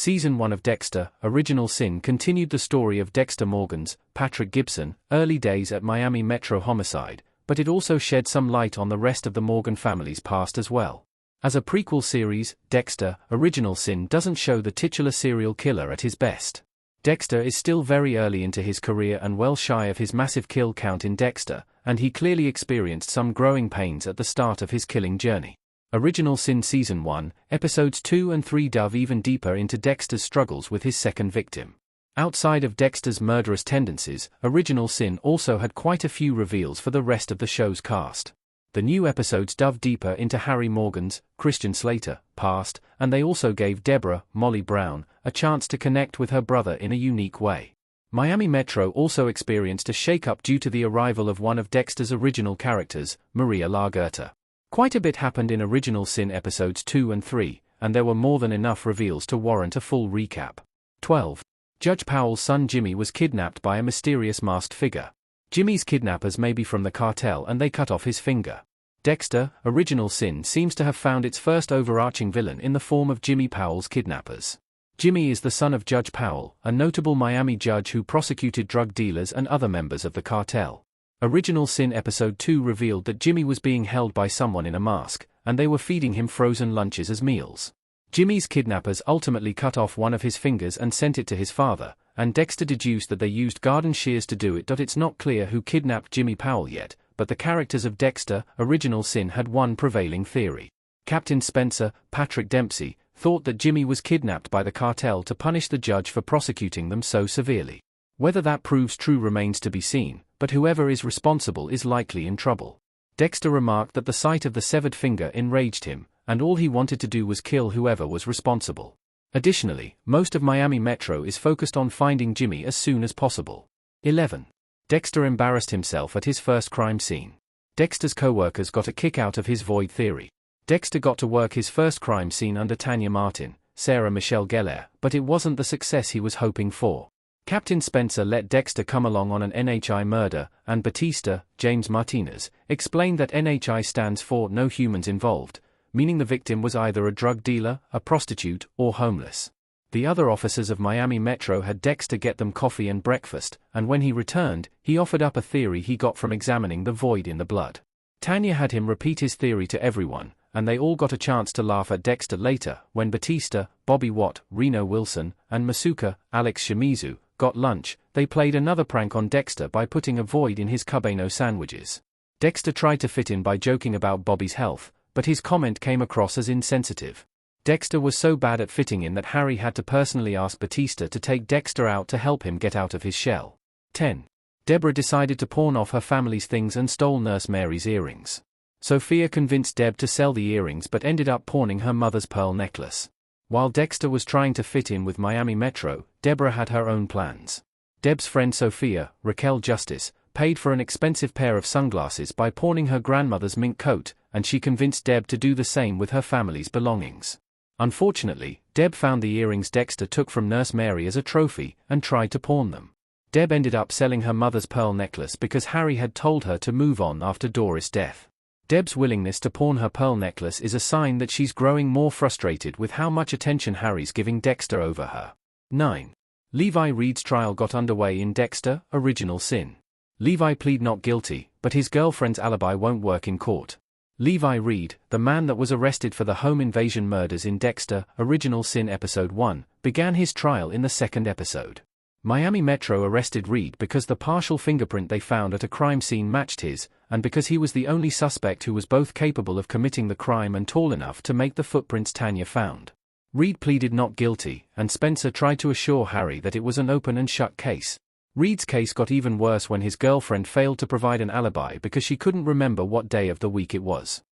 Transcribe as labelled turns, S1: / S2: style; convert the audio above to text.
S1: Season 1 of Dexter, Original Sin continued the story of Dexter Morgan's, Patrick Gibson, early days at Miami Metro homicide, but it also shed some light on the rest of the Morgan family's past as well. As a prequel series, Dexter, Original Sin doesn't show the titular serial killer at his best. Dexter is still very early into his career and well shy of his massive kill count in Dexter, and he clearly experienced some growing pains at the start of his killing journey. Original Sin Season 1, Episodes 2 and 3 delve even deeper into Dexter's struggles with his second victim. Outside of Dexter's murderous tendencies, Original Sin also had quite a few reveals for the rest of the show's cast. The new episodes dove deeper into Harry Morgan's, Christian Slater, past, and they also gave Deborah, Molly Brown, a chance to connect with her brother in a unique way. Miami Metro also experienced a shakeup due to the arrival of one of Dexter's original characters, Maria LaGuerta. Quite a bit happened in Original Sin Episodes 2 and 3, and there were more than enough reveals to warrant a full recap. 12. Judge Powell's son Jimmy was kidnapped by a mysterious masked figure. Jimmy's kidnappers may be from the cartel and they cut off his finger. Dexter, Original Sin seems to have found its first overarching villain in the form of Jimmy Powell's kidnappers. Jimmy is the son of Judge Powell, a notable Miami judge who prosecuted drug dealers and other members of the cartel. Original Sin Episode 2 revealed that Jimmy was being held by someone in a mask, and they were feeding him frozen lunches as meals. Jimmy's kidnappers ultimately cut off one of his fingers and sent it to his father, and Dexter deduced that they used garden shears to do it. It's not clear who kidnapped Jimmy Powell yet, but the characters of Dexter, Original Sin had one prevailing theory. Captain Spencer, Patrick Dempsey, thought that Jimmy was kidnapped by the cartel to punish the judge for prosecuting them so severely. Whether that proves true remains to be seen, but whoever is responsible is likely in trouble. Dexter remarked that the sight of the severed finger enraged him, and all he wanted to do was kill whoever was responsible. Additionally, most of Miami Metro is focused on finding Jimmy as soon as possible. 11. Dexter embarrassed himself at his first crime scene. Dexter's co-workers got a kick out of his void theory. Dexter got to work his first crime scene under Tanya Martin, Sarah Michelle Gellar, but it wasn't the success he was hoping for. Captain Spencer let Dexter come along on an NHI murder, and Batista, James Martinez, explained that NHI stands for No Humans Involved, meaning the victim was either a drug dealer, a prostitute, or homeless. The other officers of Miami Metro had Dexter get them coffee and breakfast, and when he returned, he offered up a theory he got from examining the void in the blood. Tanya had him repeat his theory to everyone, and they all got a chance to laugh at Dexter later, when Batista, Bobby Watt, Reno Wilson, and Masuka, Alex Shimizu, got lunch. They played another prank on Dexter by putting a void in his Cabeno sandwiches. Dexter tried to fit in by joking about Bobby's health, but his comment came across as insensitive. Dexter was so bad at fitting in that Harry had to personally ask Batista to take Dexter out to help him get out of his shell. 10. Deborah decided to pawn off her family's things and stole Nurse Mary's earrings. Sophia convinced Deb to sell the earrings but ended up pawning her mother's pearl necklace. While Dexter was trying to fit in with Miami Metro, Deborah had her own plans. Deb's friend Sophia, Raquel Justice, paid for an expensive pair of sunglasses by pawning her grandmother's mink coat, and she convinced Deb to do the same with her family's belongings. Unfortunately, Deb found the earrings Dexter took from Nurse Mary as a trophy, and tried to pawn them. Deb ended up selling her mother's pearl necklace because Harry had told her to move on after Doris' death. Deb's willingness to pawn her pearl necklace is a sign that she's growing more frustrated with how much attention Harry's giving Dexter over her. 9. Levi Reed's trial got underway in Dexter, Original Sin. Levi pleaded not guilty, but his girlfriend's alibi won't work in court. Levi Reed, the man that was arrested for the home invasion murders in Dexter, Original Sin Episode 1, began his trial in the second episode. Miami Metro arrested Reed because the partial fingerprint they found at a crime scene matched his, and because he was the only suspect who was both capable of committing the crime and tall enough to make the footprints Tanya found. Reed pleaded not guilty, and Spencer tried to assure Harry that it was an open and shut case. Reed's case got even worse when his girlfriend failed to provide an alibi because she couldn't remember what day of the week it was.